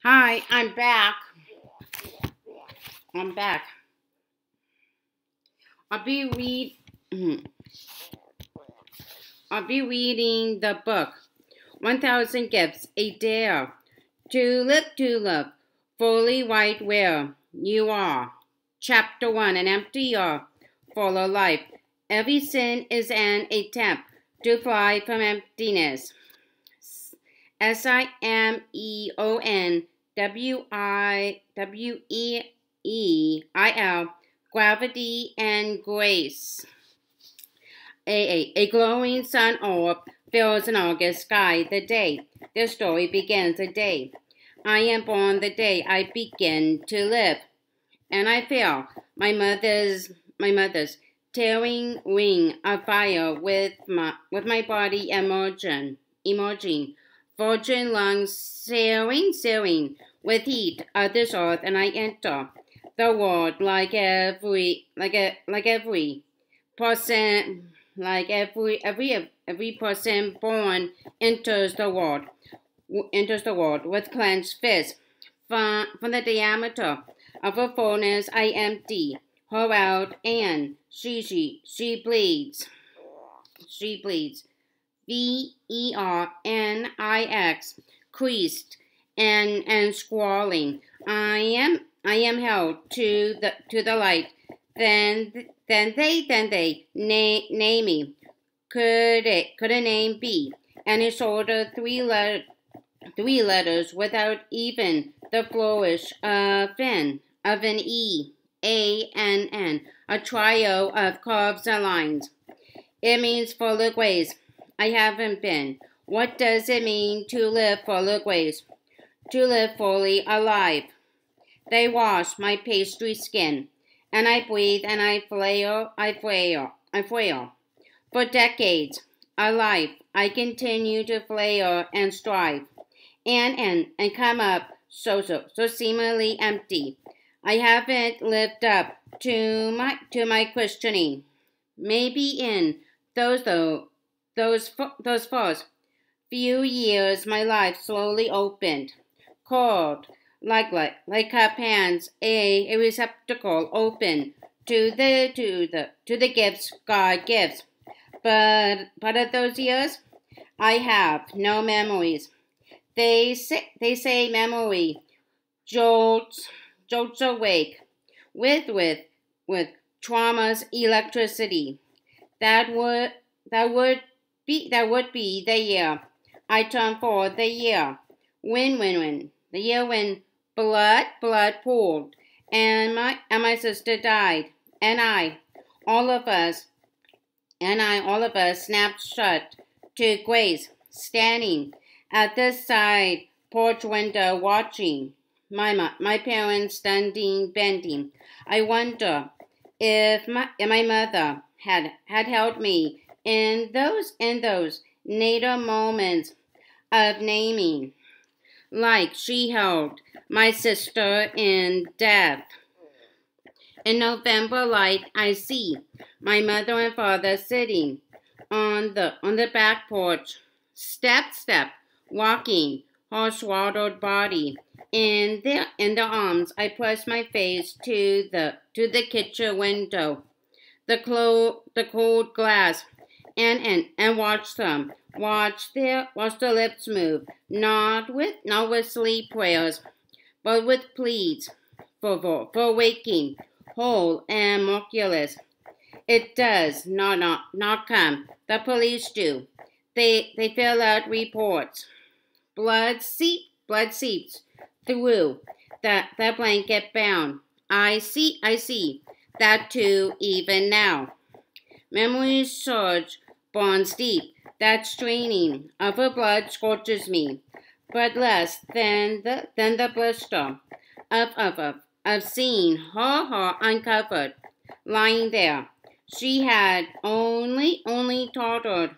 Hi, I'm back. I'm back. I'll be read. I'll be reading the book 1000 Gifts a Dare. Tulip, tulip, fully white where you are. Chapter 1, an empty earth, full of life. Every sin is an attempt to fly from emptiness. Simeweil, gravity and grace. A glowing sun orb fills an August sky. The day the story begins, the day I am born, the day I begin to live. And I feel my mother's tearing ring of fire with my body emerging. Virgin lungs searing with heat of this earth, and I enter the world like every person, like every person born enters the world with clenched fists. From the diameter of her fullness I empty her out, and she bleeds. Vernix, creased and squalling. I am held to the light. Then they name me. Could a name be any sort of three letters without even the flourish of an E, A, and N, a trio of curves and lines? It means full of grace. I haven't been. What does it mean to live full of grace? To live fully alive. They wash my pastry skin, and I breathe and I flail. For decades, a life, I continue to flail and strive, and come up so seemingly empty. I haven't lived up to my questioning. Maybe in those first few years, my life slowly opened, cold like cup hands, a receptacle open to the gifts God gives. But of those years, I have no memories. They say memory jolts awake with trauma's electricity. That would be the year I turned 4, the year when the year when blood pooled and my sister died, and all of us snapped shut to Grace, standing at the side porch window watching my parents standing bending. I wonder if my mother had held me in those nadir moments of naming, like she held my sister in death. In November light, I see my mother and father sitting on the back porch, step, walking her swaddled body in their arms. I press my face to the kitchen window, the cold glass, and watch them. Watch their lips move, not with sleep prayers, but with pleads for waking, whole and miraculous. It does not come. The police do. They fill out reports. Blood seeps through the blanket bound. I see that too even now. Memories surge, bonds deep. That straining of her blood scorches me, but less than the blister of seeing her uncovered, lying there. She had only tottered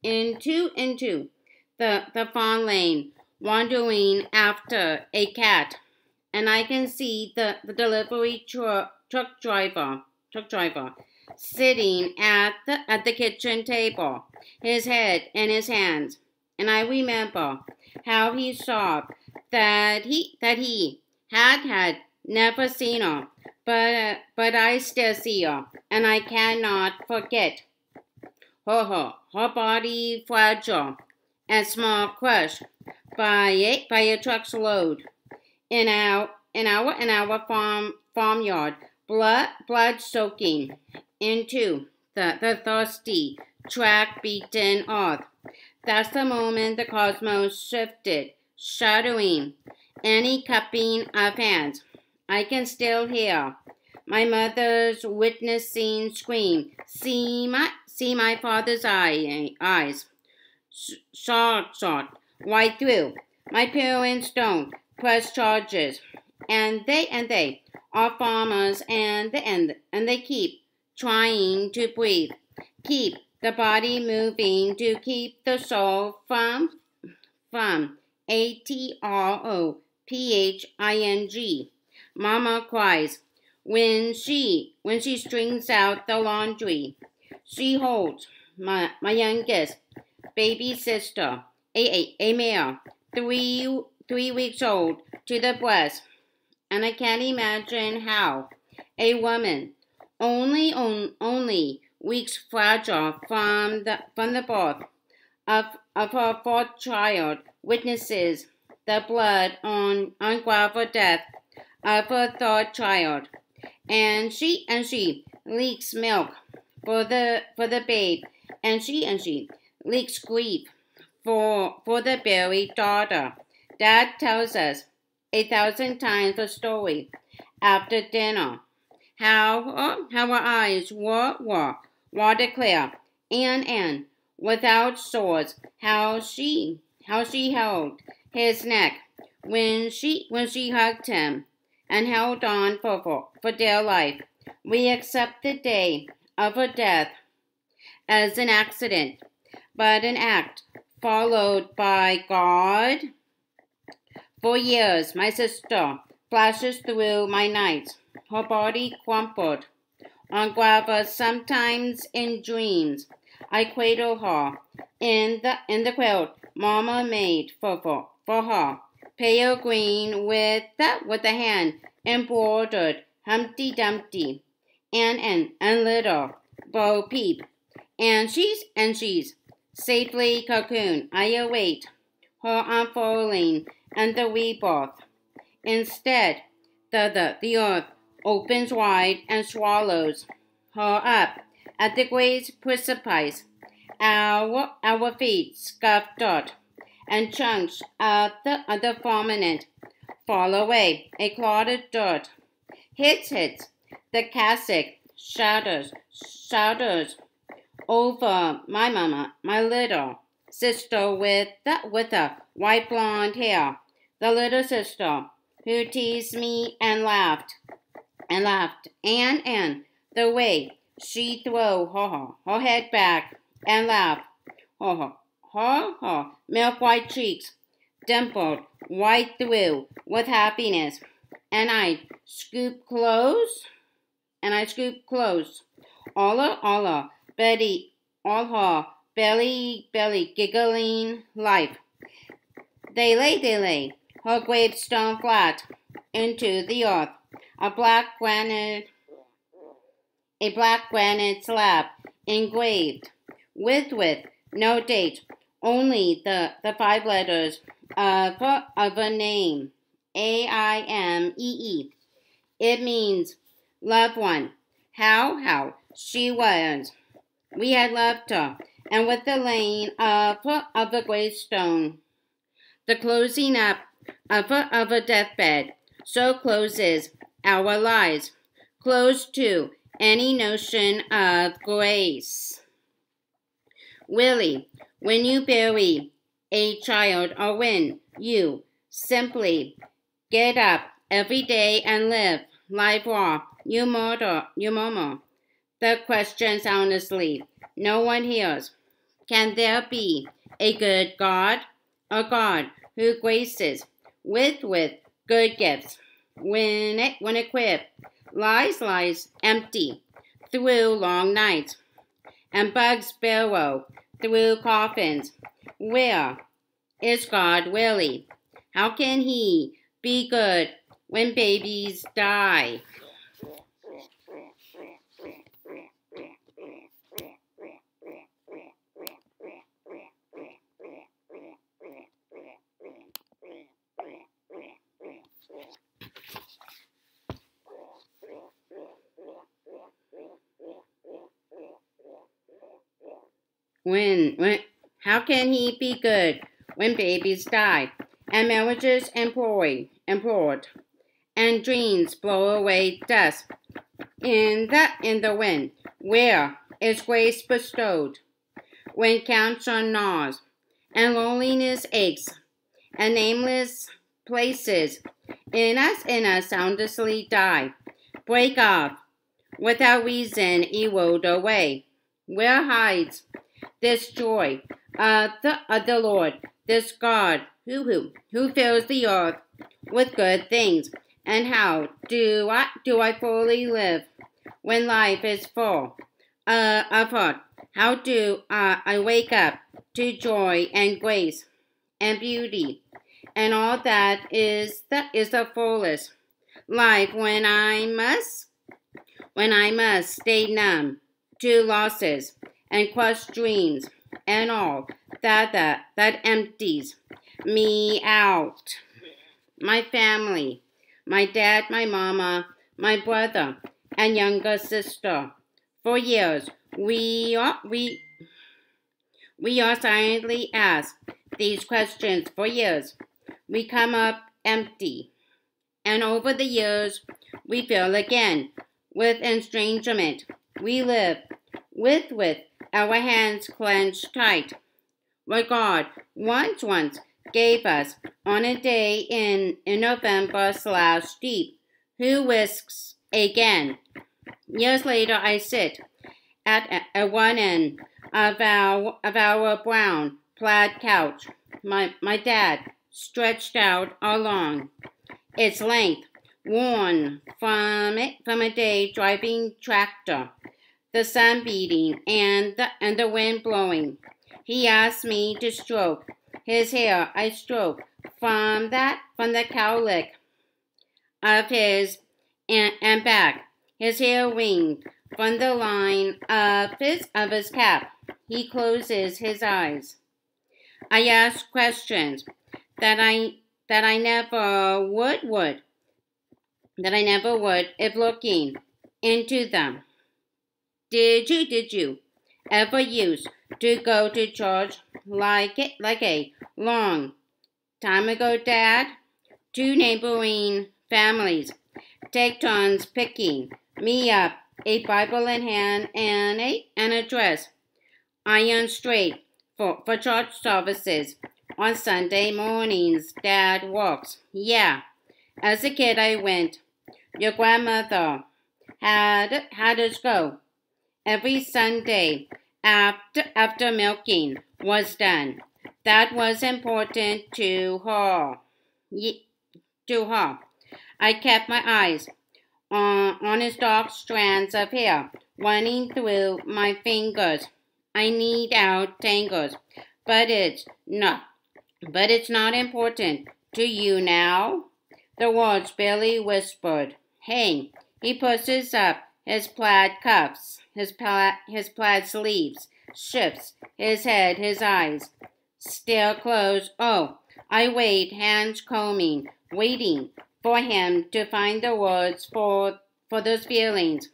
into the farm lane, wandering after a cat, and I can see the delivery truck driver sitting at the kitchen table, his head in his hands, and I remember how he sobbed that he had never seen her, but I still see her, and I cannot forget her body fragile and small, crushed by a truck's load in our farmyard, blood soaking into the thirsty, track beaten earth. That's the moment the cosmos shifted, shattering any cupping of hands. I can still hear my mother's witnessing scream. See my father's eyes. Shot, right through. My parents don't press charges, and they are farmers, and they keep trying to breathe, keep the body moving to keep the soul from ATROPHING. Mama cries when she strings out the laundry. She holds my youngest baby sister, a male, 3 weeks old, to the breast, and I can't imagine how a woman only weeks fragile from the birth of her fourth child witnesses the blood on gravel death of her third child, and she leaks milk for the babe, and she leaks grief for the buried daughter. Dad tells us 1,000 times the story after dinner. How her eyes were water clear, and without sores. How she held his neck when she hugged him and held on for dear life. We accept the day of her death as an accident, but an act followed by God. For years, my sister flashes through my nights, her body crumpled on gravel, sometimes in dreams. I cradle her in the quilt Mama made for her, pale green with the hand embroidered Humpty Dumpty and little Bo Peep, and she's safely cocooned. I await her unfolding and the rebirth. Instead, the earth opens wide and swallows her up at the great precipice. Our feet scuff dirt, and chunks of the firmament fall away. A clotted dirt hits the cassock, shatters over my mama, my little sister with the white blonde hair, the little sister who teased me and laughed, and the way she threw her head back and laughed, her milk white cheeks dimpled right through with happiness, and I scooped close, all her belly giggling life. They lay her gravestone flat into the earth, a black granite slab engraved with no date, only the 5 letters of a name, AIMEE. It means loved one. How she was. We had loved her, and with the laying of the gravestone, the closing up of a deathbed, so closes our lives, close to any notion of grace. Willie, when you bury a child, or when you simply get up every day and live life raw, you murmur the questions honestly. No one hears. Can there be a good God? A God who graces with good gifts when equipped lies empty through long nights, and bugs burrow through coffins. Where is God really? How can he be good when babies die? How can he be good when babies die and marriages implored and dreams blow away dust in the wind? Where is grace bestowed when cancer gnaws and loneliness aches and nameless places in us soundlessly die, break off without reason, erode away? Where hides this joy of the Lord, this God who fills the earth with good things? And how do I fully live when life is full of hurt? How do I wake up to joy and grace and beauty and all that is the fullest life when I must stay numb to losses and crushed dreams and all that empties me out? My family, my dad, my mama, my brother, and younger sister. For years, we are silently asked these questions. For years, we come up empty. And over the years, we fill again with estrangement. We live with our hands clenched tight. What God once gave us on a day in November / deep, who whisks again. Years later, I sit at one end of our brown plaid couch, my dad stretched out along its length, worn from a day driving tractor, the sun beating and the wind blowing. He asked me to stroke his hair. I stroked from the cowlick of his and back. His hair winged from the line of his cap. He closes his eyes. I ask questions that I never would if looking into them. Did you ever used to go to church like a long time ago, Dad? Two neighboring families take turns picking me up, a Bible in hand and a dress ironed straight for church services. On Sunday mornings, Dad walks. Yeah, as a kid I went. Your grandmother had us go every Sunday after milking was done. That was important to her. I kept my eyes on his dark strands of hair running through my fingers. I need out tangles, but it's not important to you now. The words barely whispered. Hey, he pushes up his plaid cuffs, his plaid sleeves, shifts his head, his eyes still closed. Oh, I wait, hands combing, waiting for him to find the words for those feelings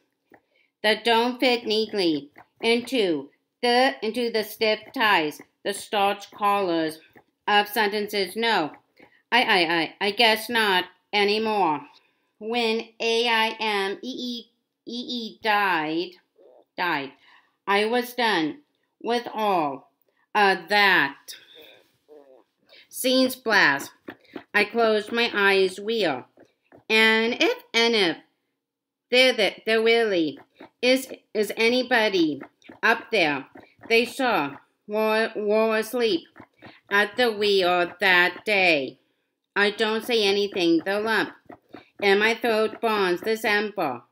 that don't fit neatly into the stiff ties, the starch collars of sentences. No, I guess not anymore. When AIMEE died, I was done with all of that. Scenes blast. I closed my eyes real. And if there really is anybody up there they saw were asleep at the wheel that day. I don't say anything. The lump in my throat burns December.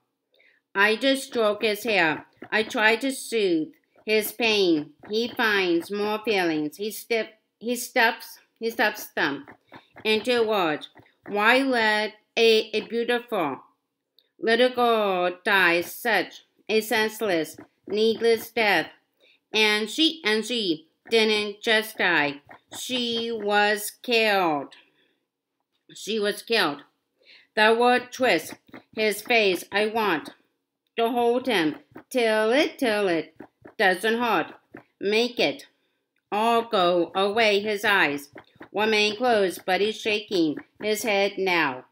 I just stroke his hair. I try to soothe his pain. He finds more feelings. He stuffs He stops them into words. Why let a beautiful little girl die such a senseless, needless death? And she didn't just die. She was killed. She was killed. The word twists his face. I want to hold him till it doesn't hurt. Make it all go away. His eyes remain closed, but he's shaking his head now.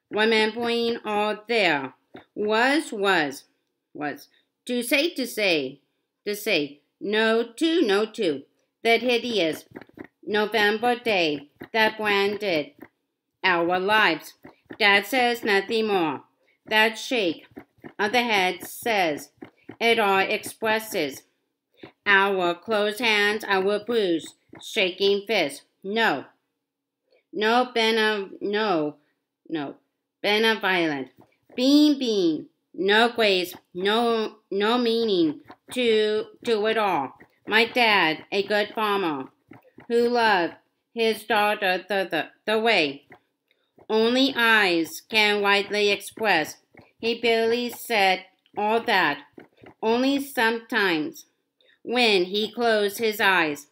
Remembering all there was to say no to that hideous November day that branded our lives. That says nothing more. That shake of the head says it all, expresses our closed hands, our bruised, shaking fists. No, benevolent, being, no grace, no meaning to it all. My dad, a good farmer, who loved his daughter the way only eyes can widely express. He barely said all that. Only sometimes, when he closed his eyes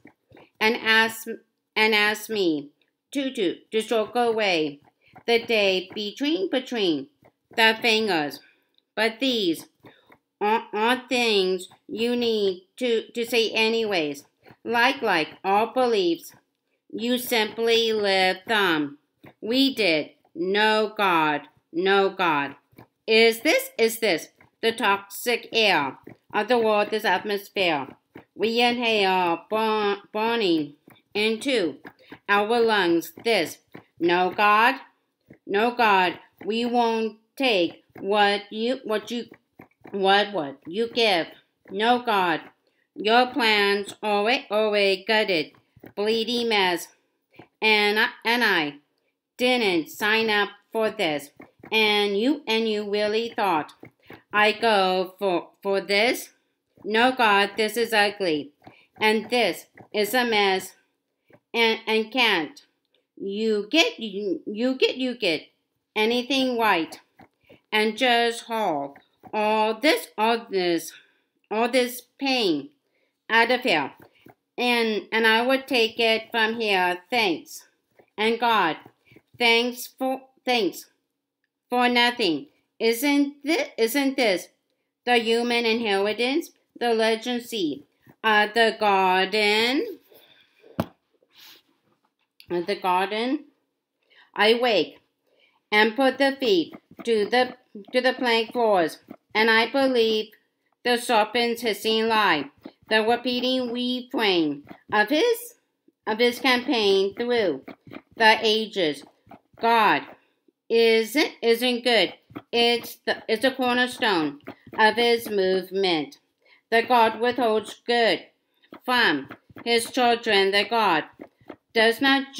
and asked me to stroke away the day between the fingers. But these aren't things you need to say anyways. Like all beliefs, you simply live them. We did. No God. Is this the toxic air of the world, this atmosphere? We inhale burning into our lungs. This. No God. We won't take what you give. No God. Your plans always gutted, bleeding mess. And I didn't sign up for this. And you really thought I go for this? No God, this is ugly. And this is a mess. And can't you get anything right? And just haul all this pain out of here. And I would take it from here. Thanks. And God, thanks for nothing. Isn't this the human inheritance? The legacy of the garden. I wake and put the feet to the plank floors, and I believe the serpent's hissing lie, the repeating refrain of his campaign through the ages. God isn't good. It's the cornerstone of his movement. The God withholds good from his children. The God does not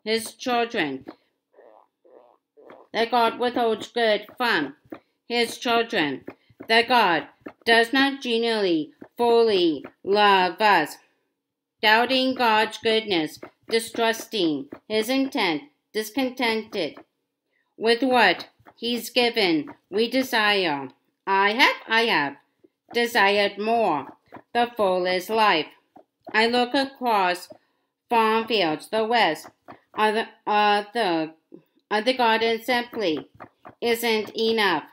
his children. The God withholds good from his children. The God does not genuinely, fully love us. Doubting God's goodness, distrusting his intent, discontented with what he's given, we desire. I have desired more, the fullest life. I look across farm fields, the west, of the garden simply isn't enough.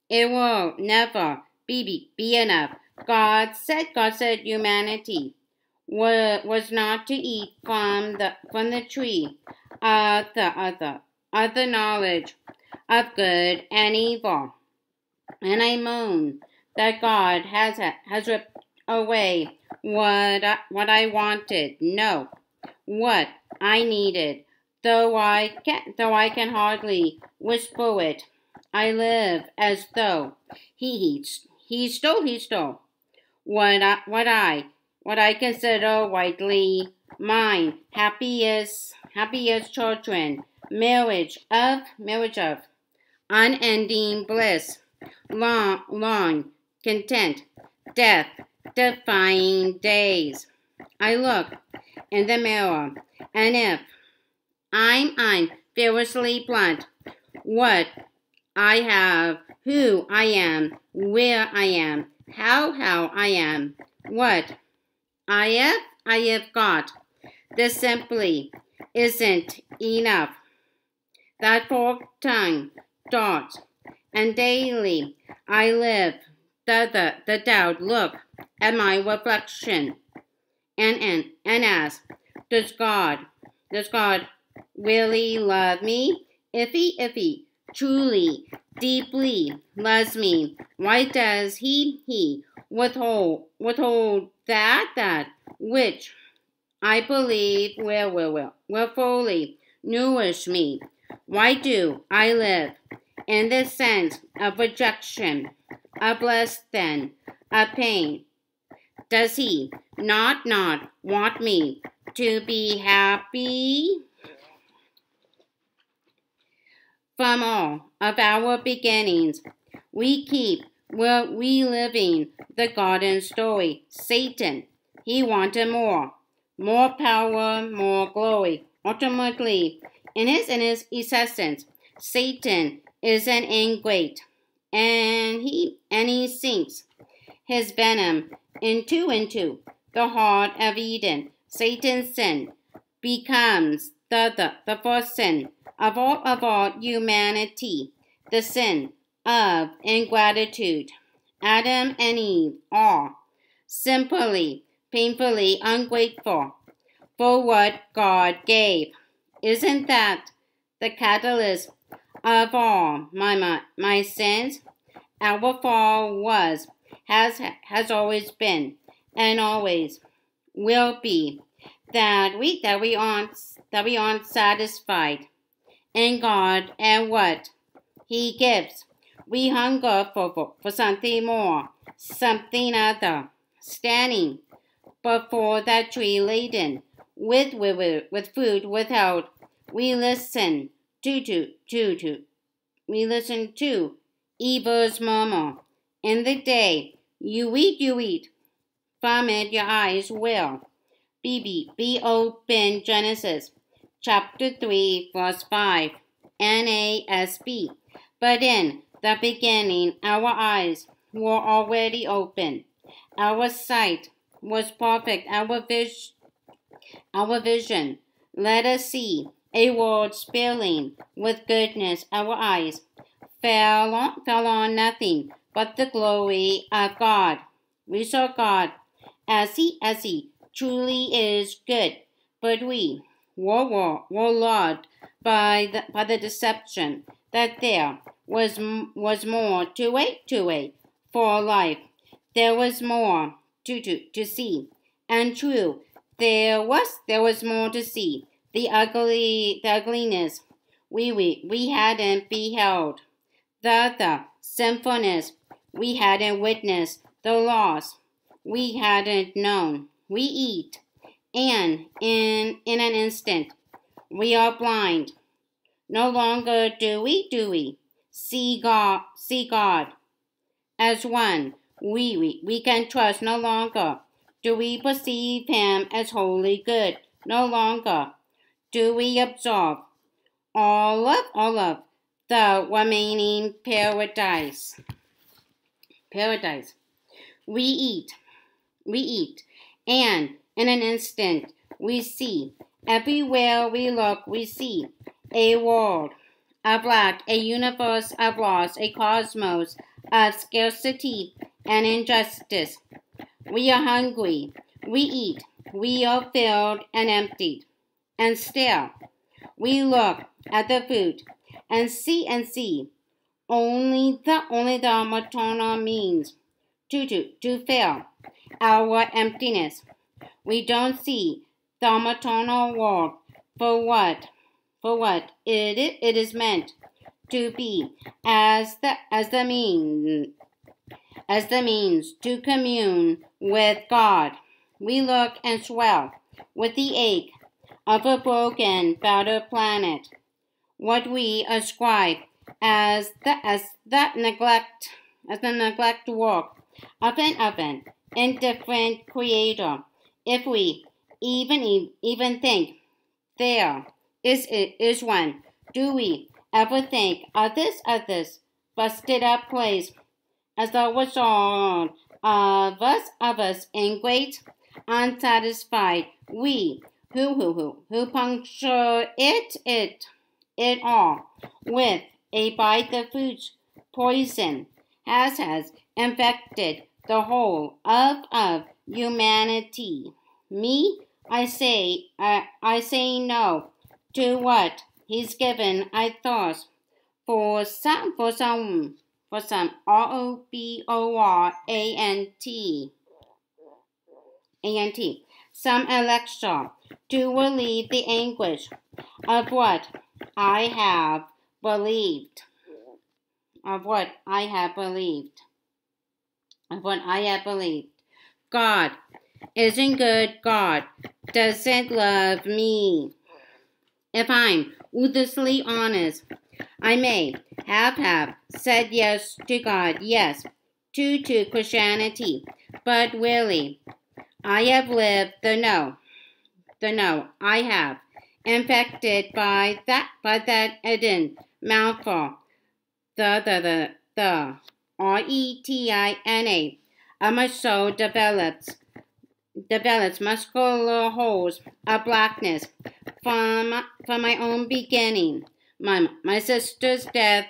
It will never be enough. God said humanity was not to eat from the tree of the knowledge of good and evil. And I moan that God has ripped away what I wanted. No, what I needed. Though I can hardly whisper it. I live as though he stole what I consider rightly mine. Happy as children, marriage of unending bliss, long content, death defying days. I look in the mirror, and if I'm fearlessly blunt, what I have, who I am, where I am, how I am, what I have got. This simply isn't enough. That forked tongue, thoughts, and daily I live the doubt. Look at my reflection and ask, does God really love me? If he truly, deeply loves me, why does he withhold that which I believe will fully nourish me? Why do I live in this sense of rejection, of less than, of pain? Does he not want me to be happy? From all of our beginnings, we keep reliving the garden story. Satan, he wanted more power, more glory. Ultimately, in his essence, Satan is an ingrate, and he sinks his venom into the heart of Eden. Satan's sin becomes the first sin of all humanity, the sin of ingratitude. Adam and Eve are simply, painfully ungrateful for what God gave. Isn't that the catalyst of all my sins? Our fall has always been, and always will be, that we aren't satisfied in God and what He gives. We hunger for something more, something other. Standing before that tree laden with food without, we listen to evil's murmur. In the day you eat, from it your eyes will be open. Genesis chapter 3 verse 5 NASB. But in the beginning our eyes were already open. Our sight was perfect. Our vision let us see a world spilling with goodness. Our eyes fell on nothing but the glory of God. We saw God as he truly is good, but we were lured by the deception that there was more to wait for life. There was more to see, and true, there was more to see. The ugliness we hadn't beheld, the sinfulness we hadn't witnessed, the loss we hadn't known. We eat, and in an instant we are blind. No longer do we see God as one we can trust. No longer do we perceive Him as wholly good. No longer do we absorb all of the remaining paradise. We eat, and in an instant we see. Everywhere we look, we see a world of lack, a universe of loss, a cosmos of scarcity and injustice. We are hungry, we eat, we are filled and emptied. And still, we look at the food and see only the maternal means to fill our emptiness. We don't see the maternal world for what it is meant to be, as the means to commune with God. We look and swell with the ache of a broken, battered planet. What we ascribe as the neglect work of an indifferent creator If we even think there is one, do we ever think of this busted up place as though it was all of us in great unsatisfied we who puncture it all with a bite of food poison has infected the whole of humanity. Me, I say no to what he's given. I thought for some ROBORANT some elixir to relieve the anguish of what I have believed. Of what I have believed. Of what I have believed. God isn't good. God doesn't love me. If I'm ruthlessly honest, I may have said yes to God, yes, to Christianity, but really, I have lived the no I have, infected by that Eden mouthful, the RETINA, of my soul develops muscular holes of blackness from my own beginning. My sister's death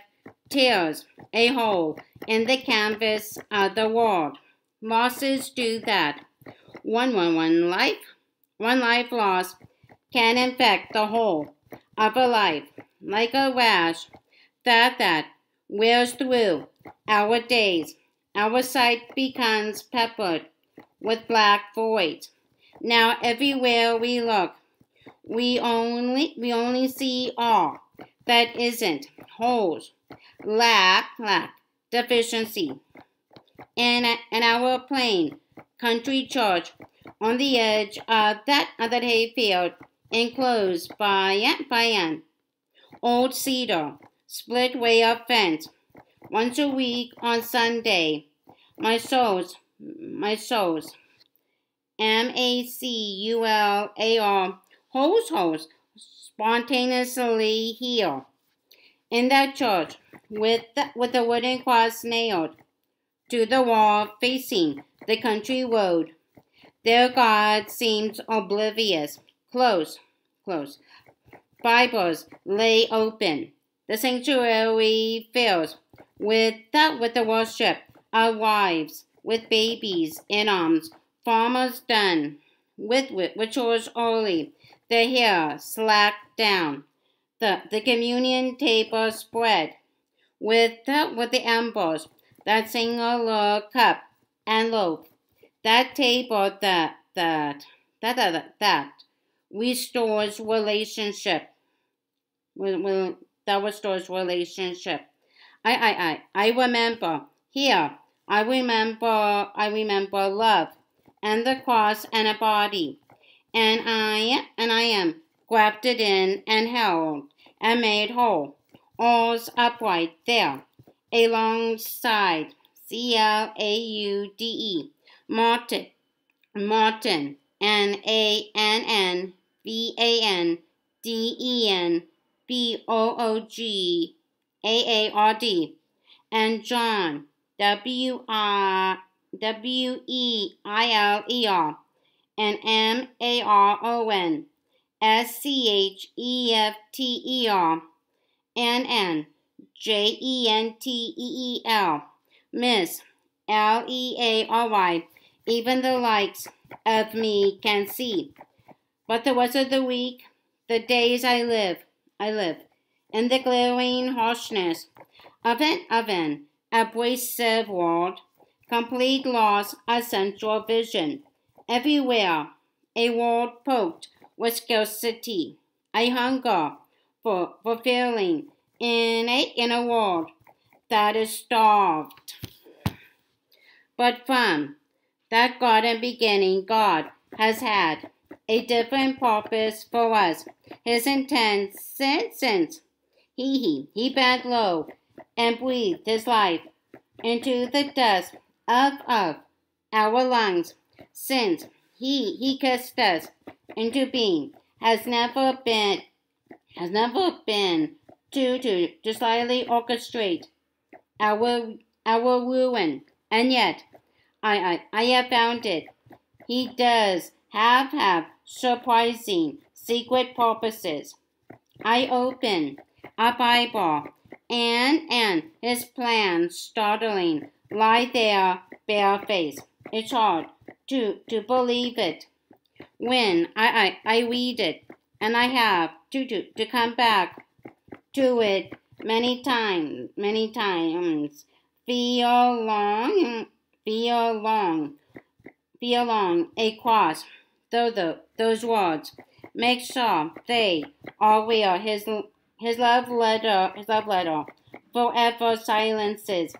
tears a hole in the canvas of the world. Losses do that. One life lost can infect the whole of a life, like a rash that wears through our days. Our sight becomes peppered with black voids. Now everywhere we look, we only see all that isn't holes, lack, deficiency. In our plain country church, on the edge of that hayfield, enclosed by an old cedar split rail fence, once a week on Sunday, my souls, MACULAR, holes spontaneously heal. In that church, with a wooden cross nailed to the wall facing the country road, their God seems oblivious. Close. Bibles lay open. The sanctuary fills with the worship of wives with babies in arms, farmers done with chores early, their hair slacked down, the communion table spread with the embers that single cup and loaf, that table that restores relationship. That restores relationship. I remember here. I remember love and the cross and a body, and I am grafted in and held and made whole, all's upright there, alongside CLAUDE, Martin, NANNVANDENBOOGAARD, and John, WEILER, and MARON, SCHEFTER, NNJENTEEL, Miss LEARY, even the likes of me can see. But the rest of the week, the days I live in the glaring harshness of an abrasive world, complete loss of central vision. Everywhere, a world poked with scarcity, a hunger for feeling in a world that is starved. But from that garden beginning, God has had a different purpose for us. His intent since he bent low and breathed his life into the dust of our lungs, since He kissed us into being. Has never been to slightly orchestrate our ruin, and yet I have found it. He does have surprising secret purposes. I open a Bible, and his plans startling lie there barefaced. It's hard to believe it when I read it, and I have to come back to it many times. Feel long across those words. Make sure they are where his love letter forever silences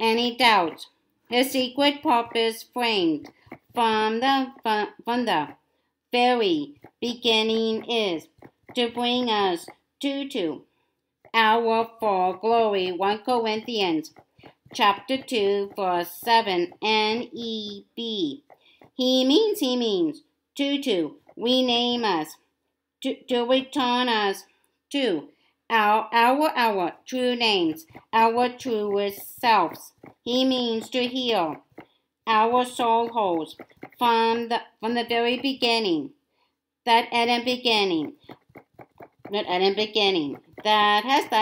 any doubt. His secret purpose framed from the very beginning is to bring us to our full glory. 1 Corinthians chapter 2 verse 7 NEB. He means to rename us, to return us to our true names, our truest selves. He means to heal our soul holes from the very beginning. That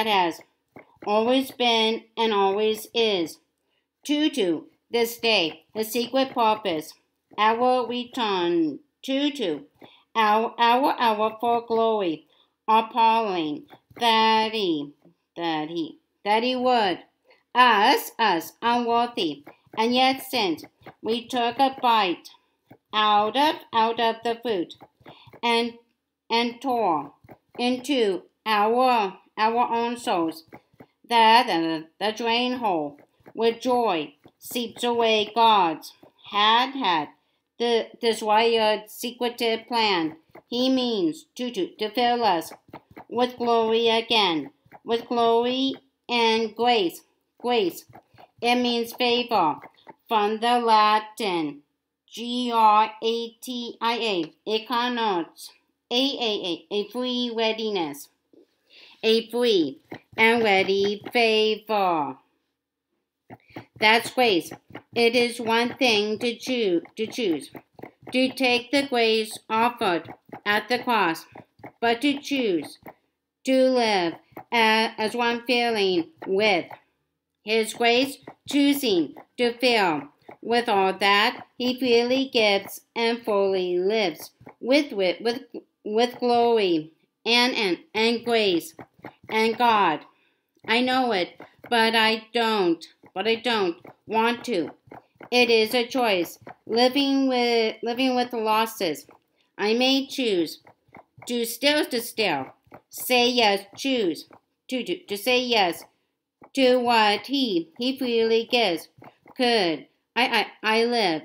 has always been and always is. To this day, the secret purpose, our return to our full glory, appalling that he would us unworthy, and yet since we took a bite out of the fruit and tore into our own souls, that the drain hole with joy seeps away. God's had this wired secretive plan. He means to fill us with glory again, with glory and grace. Grace, it means favor, from the Latin gratia. It connotes a free readiness, a free and ready favor. That's grace. It is one thing to choose to take the grace offered at the cross, but to choose to live as one filling with his grace, choosing to fill with all that he freely gives and fully lives with glory and grace and God. I know it, but I don't want to. It is a choice. Living with losses. I may choose to still say yes, choose to say yes to what he freely gives. Could I live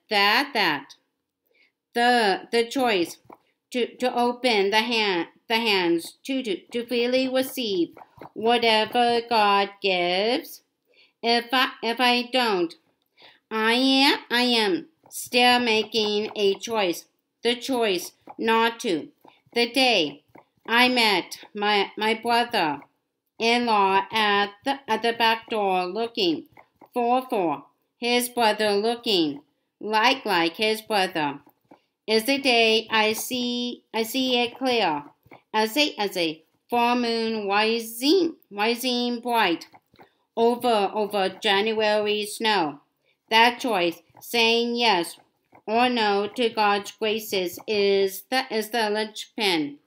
that the choice to open the hands to freely receive whatever God gives. If I don't, I am still making a choice. The choice not to. The day I met my brother-in-law at the back door looking for his brother, looking like his brother, is the day I see it clear as a full moon rising bright over January snow. That choice, saying yes or no to God's graces, is the linchpin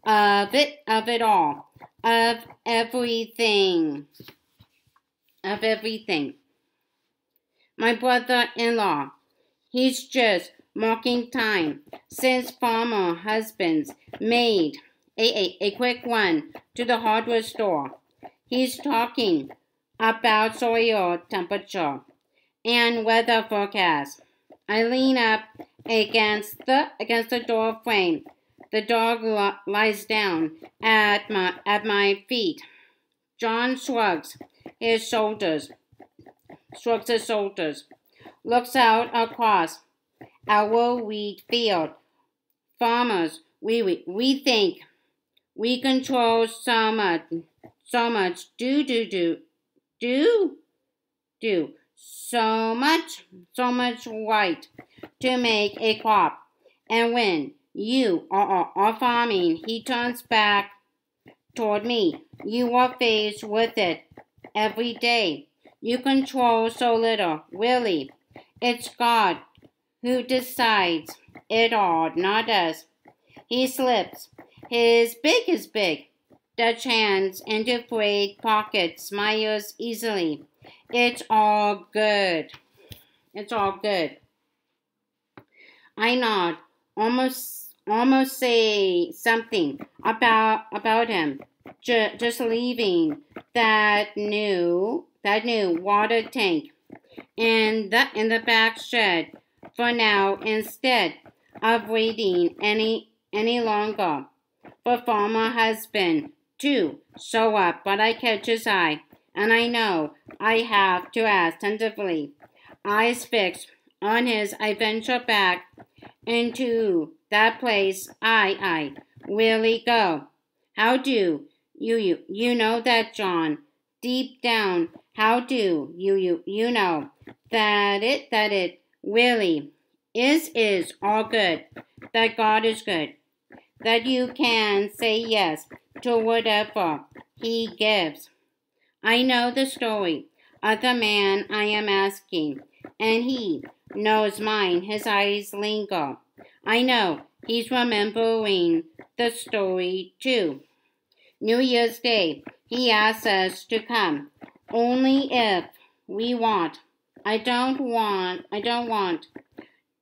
of it all, of everything. My brother-in-law, he's just marking time since farmer husbands made a quick run to the hardware store. He's talking about soil temperature and weather forecast. I lean up against the door frame. The dog lies down at my feet. John shrugs his shoulders, looks out across our wheat field. Farmers, we think we control so much, do so much right to make a crop. And when you are farming, he turns back toward me. You are faced with it every day. You control so little, really. It's God who decides it all, not us. He slips his big Dutch hands into frayed pockets, smiles easily. It's all good. It's all good. I nod, almost say something about him. Just leaving that new water tank in the back shed for now instead of waiting any longer for farmer husband to show up. But I catch his eye, and I know I have to ask tentatively, eyes fixed on his. I venture back into that place I really go. How do you know that, John? Deep down, how do you know that it really is all good, that God is good, that you can say yes to whatever he gives? I know the story of the man I am asking, and he knows mine. His eyes linger. I know he's remembering the story too. New Year's Day, he asks us to come, only if we want. I don't want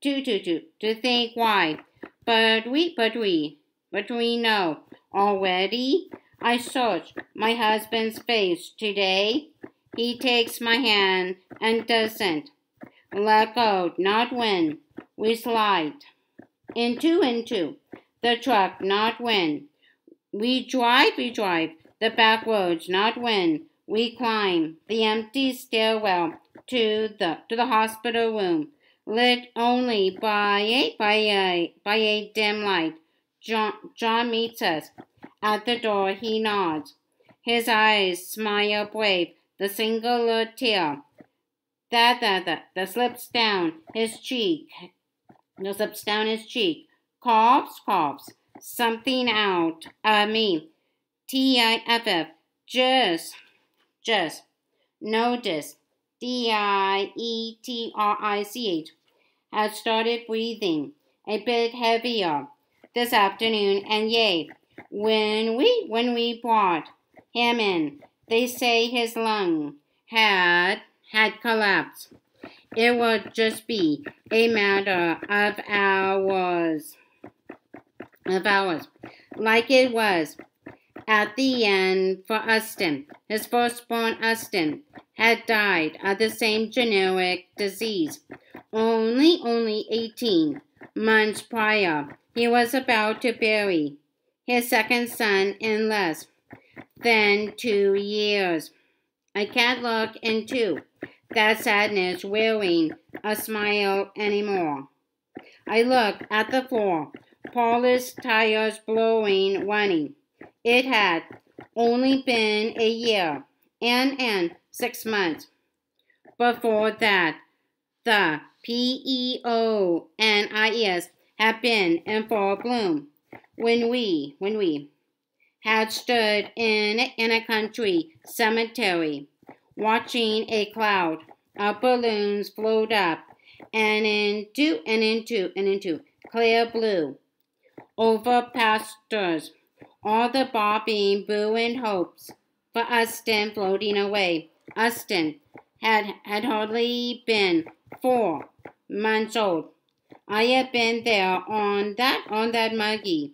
to think why, but we know already. I search my husband's face today. He takes my hand and doesn't let go, not when we slide into the truck, not when we drive the back roads, not when we climb the empty stairwell to the hospital room, lit only by a dim light. John meets us at the door. He nods. His eyes smile brave. The singular tear that slips down his cheek. Coughs something out of me. TIFF. Just notice. DIETRICH had started breathing a bit heavier this afternoon, and yay, when we brought him in, they say his lung had collapsed. It would just be a matter of hours, like it was at the end for Austin. His firstborn Austin had died of the same generic disease. Only 18 months prior, he was about to bury his second son in less than 2 years. I can't look into that sadness wearing a smile anymore. I look at the floor, polished tires blowing, running. It had only been a year and 6 months before that. The PEONIS had been in full bloom when we had stood in a country cemetery watching a cloud of balloons float up and into clear blue over pastures, all the bobbing buoyant hopes for Austin floating away. Austin had hardly been 4 months old. I had been there on that muggy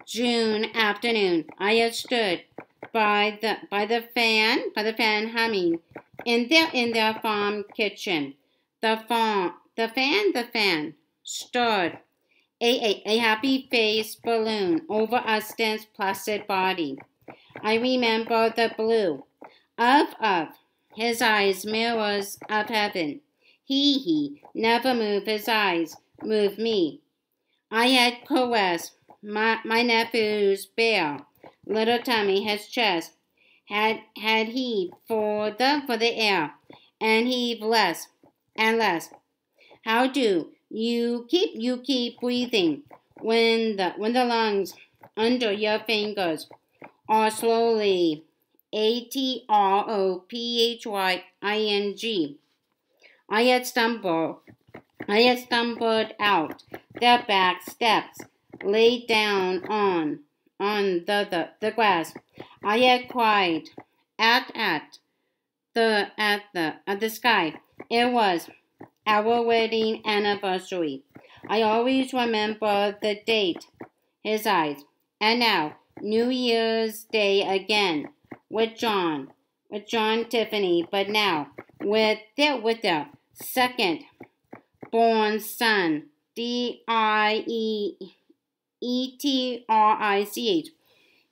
June afternoon. I had stood by the fan humming in their farm kitchen. The fan stirred a happy face balloon over Austin's placid body. I remember the blue of his eyes, mirrors of heaven. He never moved his eyes move me. I had caressed my nephew's bare little tummy, his chest had heaved for the air, and heaved less and less. How do you keep breathing when the lungs under your fingers are slowly ATROPHYING? I had stumbled out the back steps, laid down on the grass. I had cried at the sky. It was our wedding anniversary. I always remember the date, his eyes. And now, New Year's Day again, with John Tiffany, but now with their second born son, DIEETRICH.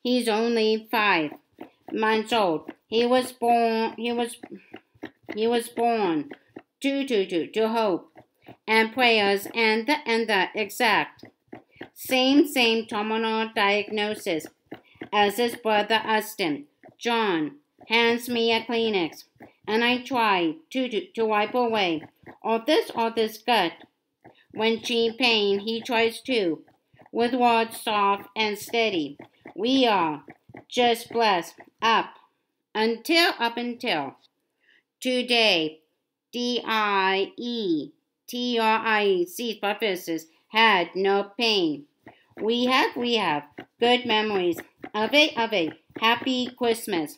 He's only 5 months old. He was born to hope and prayers and the exact same terminal diagnosis as his brother Austin. John hands me a Kleenex, and I try to wipe away all this gut. When she pain, he tries to, with words soft and steady. We are just blessed up until today. DIETRIC purposes had no pain. We have good memories of a happy Christmas.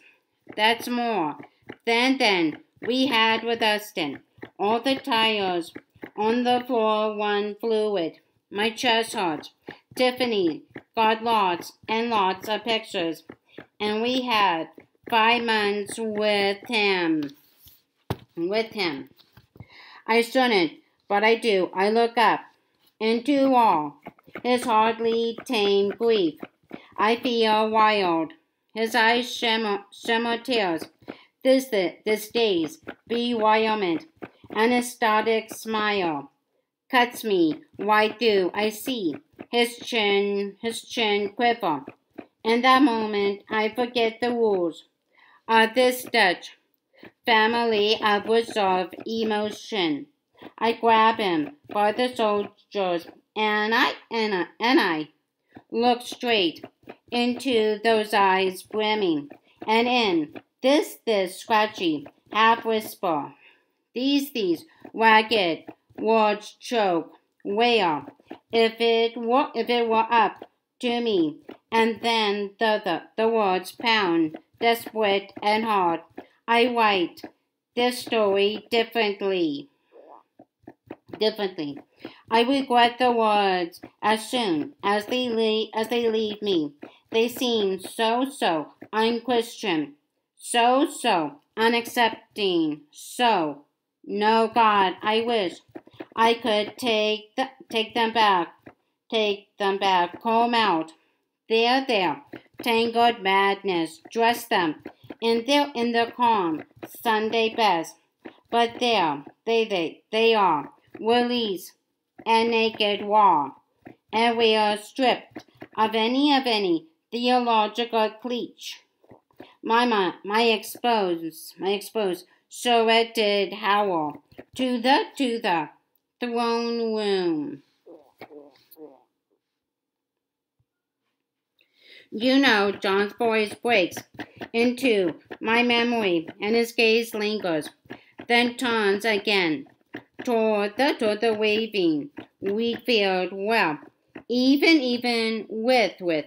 That's more than we had with Austin. All the tires on the floor run fluid. My chest hurts. Tiffany got lots and lots of pictures, and we had 5 months with him. I shouldn't, but I do. I look up into all his hardly tamed grief. I feel wild. His eyes shimmer tears. This day's bewilderment and his static smile cuts me right through. I see his chin quiver. In that moment, I forget the rules of this Dutch family of reserved emotion. I grab him by the shoulders and I look straight into those eyes brimming, and in this scratchy half whisper, these ragged words choke. Where, if it were up to me, and then the words pound, desperate and hard. I write this story differently. I regret the words as soon as they leave me. They seem so unchristian, so unaccepting, so. No, God, I wish I could take them back, comb out their tangled madness, dress them in their calm Sunday best. But there they are, released and naked raw, and we are stripped of any theological cleach. My exposed shredded howl to the throne room. You know, John's voice breaks into my memory, and his gaze lingers, then turns again toward the waving wheat field. Well, even with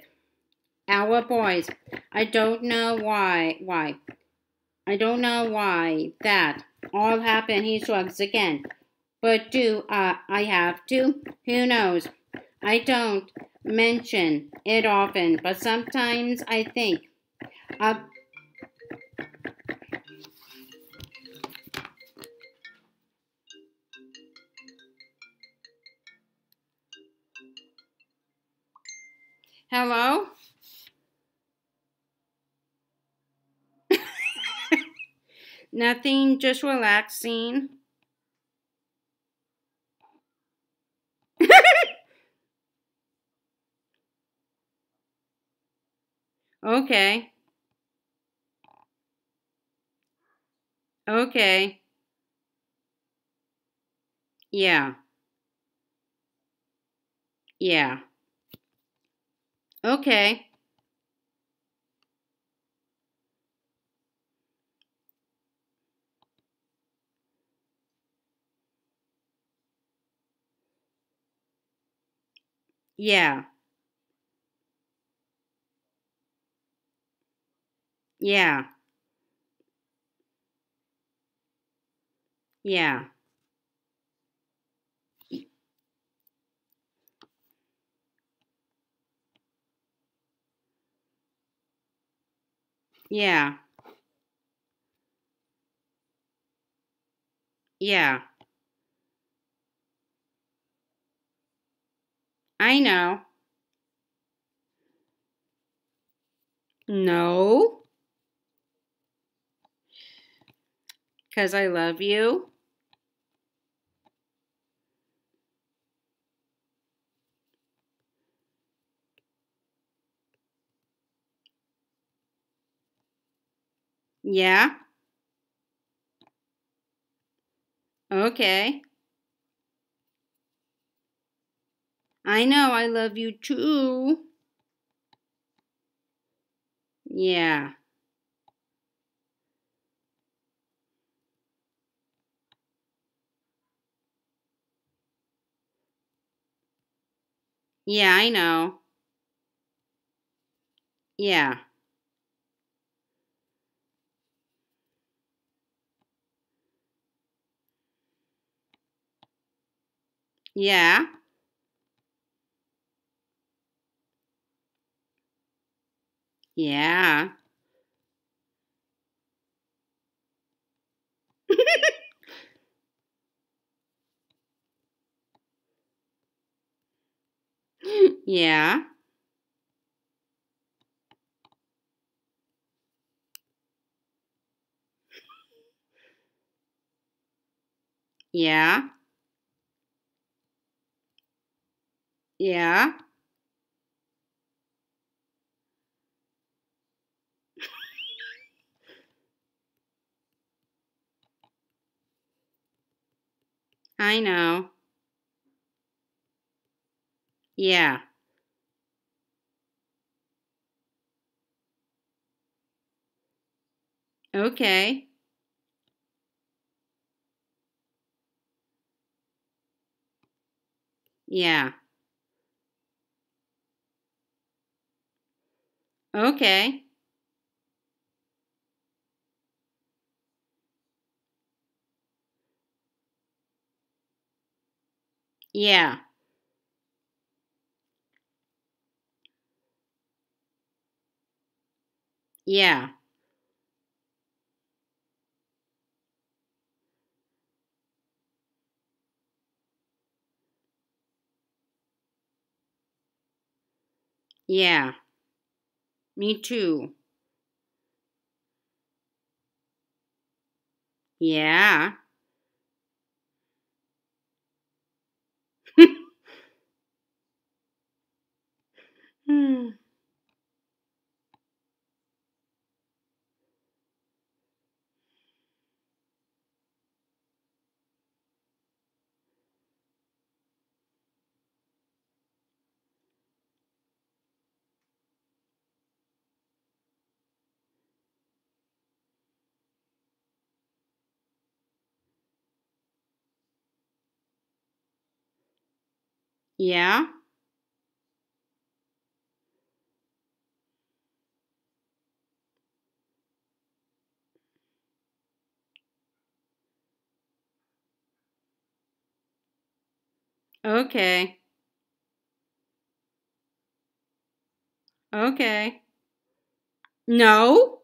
our boys, I don't know why that all happened. He shrugs again. But do I have to? Who knows? I don't mention it often, but sometimes I think of. Hello? Nothing, just relaxing. Okay. Okay. Yeah. Yeah. Okay. Yeah. Yeah. Yeah. Yeah. Yeah. I know. No. 'Cause I love you. Yeah. Okay. I know I love you too. Yeah. Yeah, I know. Yeah. Yeah. Yeah. Yeah. Yeah. Yeah. I know. Yeah. Okay. Yeah. Okay. Yeah. Yeah. Yeah. Me too. Yeah. Hmm. Yeah. Okay. Okay. No.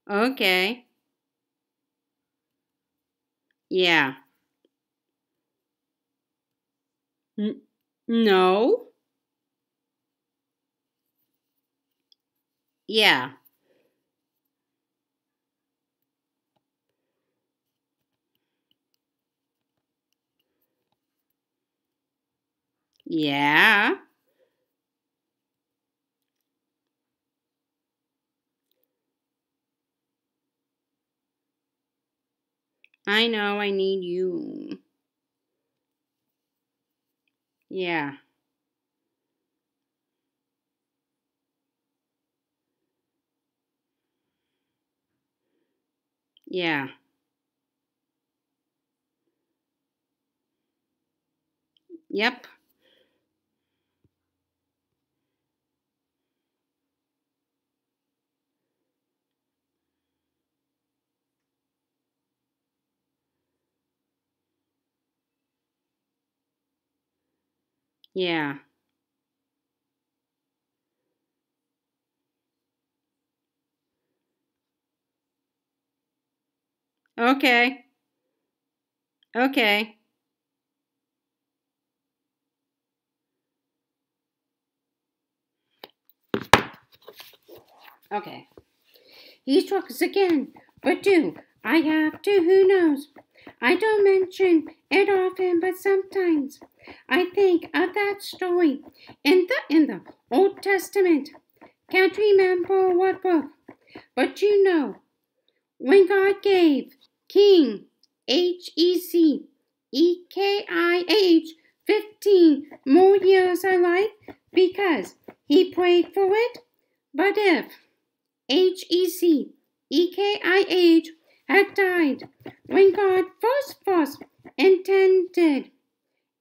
Okay. Yeah. No. Yeah. Yeah. I know I need you. Yeah. Yeah. Yep. Yeah. Okay. Okay. Okay. He strikes again. But do I have to? Who knows? I don't mention it often, but sometimes I think of that story in the Old Testament. Can't remember what book, but you know, when God gave King Hezekih 15 more years of life because he prayed for it. But if Hezekih had died when God first intended,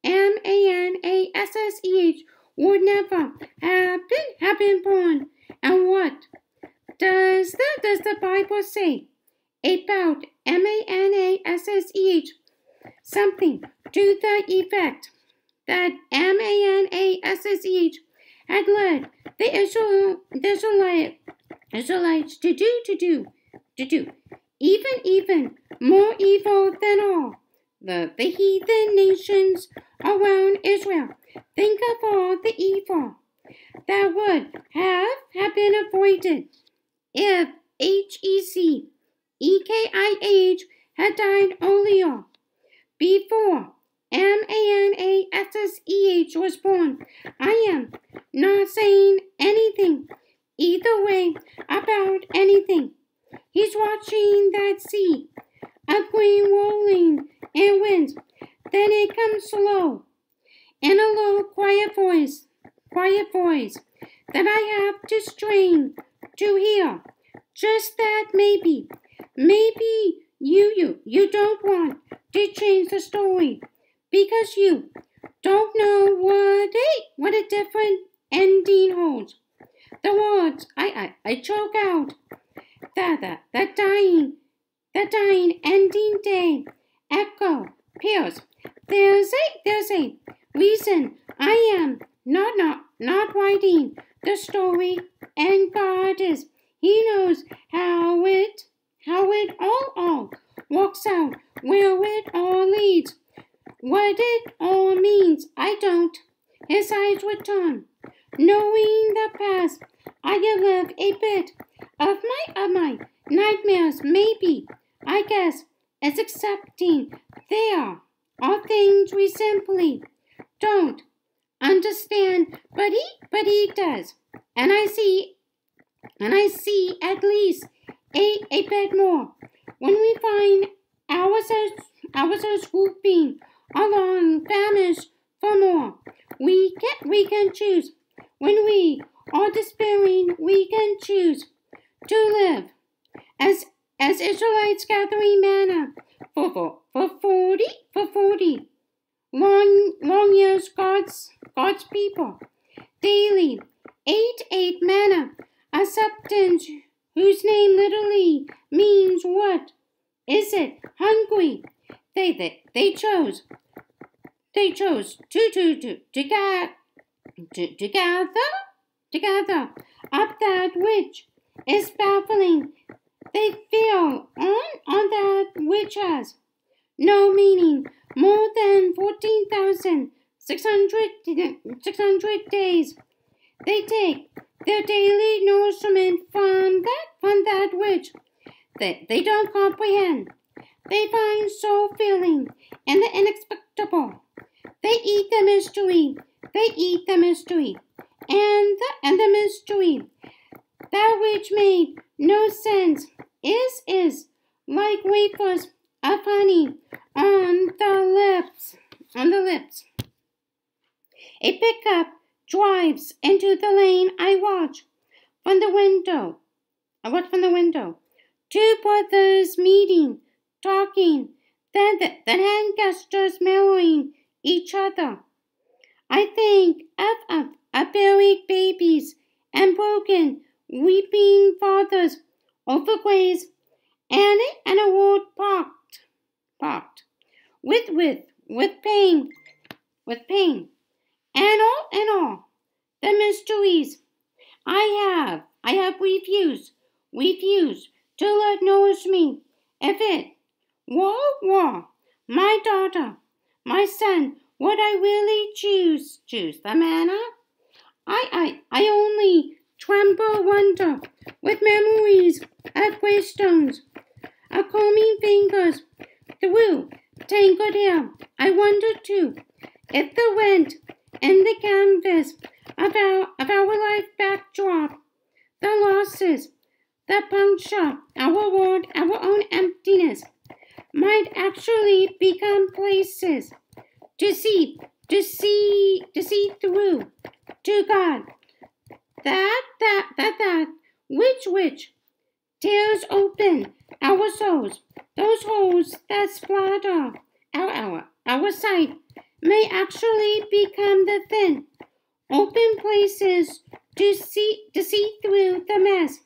Manasseh would never have been born. And what does the Bible say about Manasseh? Something to the effect that Manasseh had led the Israelites to do even more evil than all the heathen nations around Israel. Think of all the evil that would have been avoided if Hezekih had died earlier, before Manasseh was born. I am not saying anything either way about anything. He's watching that sea, a green rolling in winds. Then it comes slow, in a low, quiet voice that I have to strain to hear. Just that maybe you don't want to change the story because you don't know what a different ending holds. The words I choke out, that dying ending day echo pierce. There's a reason I am not writing the story, and God is. He knows how it all works out, where it all leads, what it all means. I don't. His eyes return, knowing the past. I have lived a bit of my nightmares. Maybe I guess it's accepting there are things we simply don't understand, but he does. And I see at least a bit more. When we find ourselves grouping along famished for more, we can choose. When we are despairing, we can choose to live as Israelites gathering manna for 40 long years. God's people daily ate manna, a substance whose name literally means what? Is it hungry? They chose to gather up that which is baffling. They feel on that which has no meaning. More than 14,600 days. They take their daily nourishment from that which they don't comprehend. They find so filling in the inexplicable. They eat the mystery. And the mystery, that which made no sense, is like wafers of honey on the lips. A pickup drives into the lane. I watch from the window. Two brothers meeting, talking, then hand gestures marrying each other. I think of buried babies and broken, weeping fathers over graves, and a road parked with pain, and all the mysteries I have refused to let nourish me. If it were my daughter, my son, would I really choose the manner? I only tremble wonder with memories of gravestones, of combing fingers through tangled hair. I wonder too if the rent in the canvas of our life backdrop, the losses, the puncture, our world, our own emptiness, might actually become places to see through to God. That which tears open our souls, those holes that splatter our sight, may actually become the thin, open places to see through the mess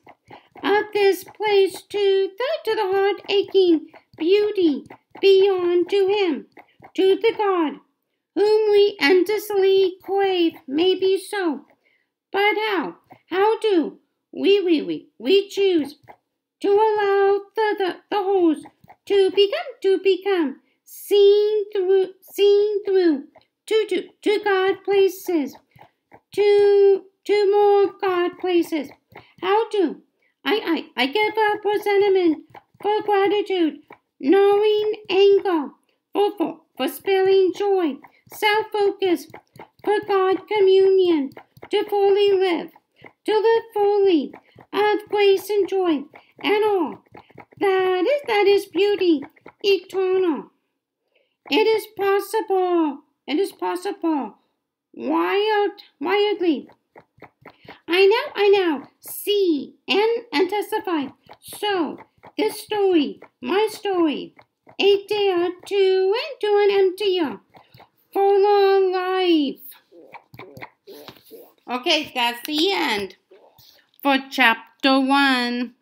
of this place to the heart aching beauty beyond to Him, to the God whom we endlessly crave. Maybe so, but how do we choose to allow the holes to become seen through to God places, to more God places? How do I give up resentment for gratitude, knowing anger for spilling joy, self-focus for God communion, to live fully of grace and joy and all that is beauty eternal. It is possible, wildly. I now see and testify. So, this story, my story, a dare to enter an emptier, fuller life. Okay, that's the end for chapter 1.